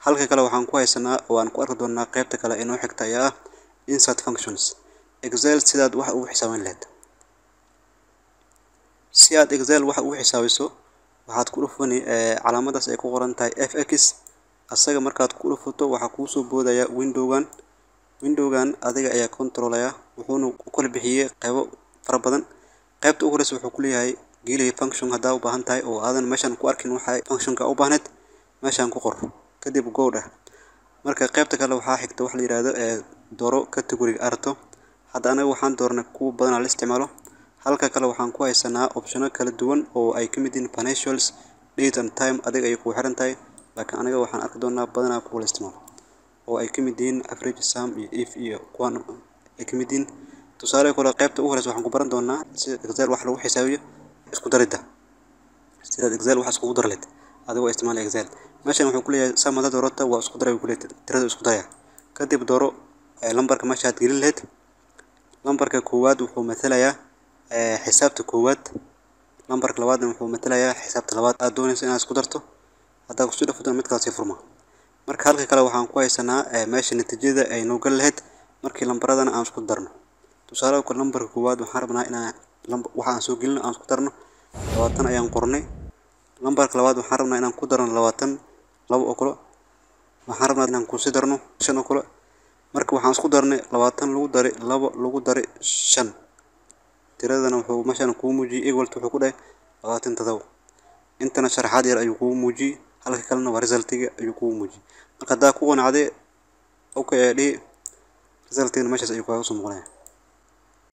halka kale waxaan ku haysanaa oo aan ku arki doonaa qaybta kale inoo xigta ayaa ah insert functions. Excel sidaad wax ugu xisaabin lahayd. Si aad Excel wax ugu xisaabiso waxaad ku dhufani calaamadaas ay ku qoran tahay fx. asaga markaad ku dhufato waxa kuu soo boodaya windowgan adiga ayaa controlaya wuxuuna ku kala bixiyay qaybo fara badan. qaybta ugu horeysa wuxuu ku leeyahay geli function hadaa u baahan tahay oo aadan meeshan ku arkin waxa functionka u baahneed meeshan ku qor kadib go dhah. marka qaybta kale waxaa xigta wax la yiraahdo dooro category arto. hadda anaga waxaan doornay kuwa badan la isticmaalo. halka kale waxaan ku haysanaa optiono kala duwan oo ay ka mid yihiin financials, date and time adiga ay ku xiran tahay, laakiin aniga waxaan arki doonaa badanaa kuwa la isticmaalo oo ay ka mid yihiin average sum iyo if iyo kuwan ay ka mid yihiin. tusaale kale qaybta ugu horeysa waxaan ku baran doonaa sida Excel wax lagu xisaabiyo isku darida. sida Excel wax isku dar leed adigoo isticmaal Excel. meeshan wuxuu ku leeyahay samada doorata waa isku daray ku leeyahay tirada isku daya. kadib dooro lambarka meesha aad gelin lahayd. lambarka koowaad wuxuu matalayaa xisaabta koowaad. lambarka labaad wuxuu matalayaa xisaabta labaad aad doonayso inaad isku darto. hadda ku soo dhafato mid kale si furma. marka halka kale waxaan ku haysanaa meesha natiijada ay noo gal lahayd markii lambaradana aan isku darno. tusaale kale lambarka koowaad waxaan rabnaa inaan waxaan soo gelino aan isku darno 20 ayaan qornay. lambarka labaad waxaan rabnaa inaan ku darno 22 oo kale. waxaan rabnaa inaan ku sii darno 5 oo kale. marka waxaan isku darnay 20 lagu daray 2 lagu daray 5. tiradana wuxuu meeshan ku muujiyay equal wuxuu ku dhahay 27. intana sharaxaad yar ayuu ku muujiyay halka kalena waa resultiga ayuu ku muujiyay. marka hadaa ku qanacday okay resultiga meeshaas ayuu kaaga soo muuqanaya.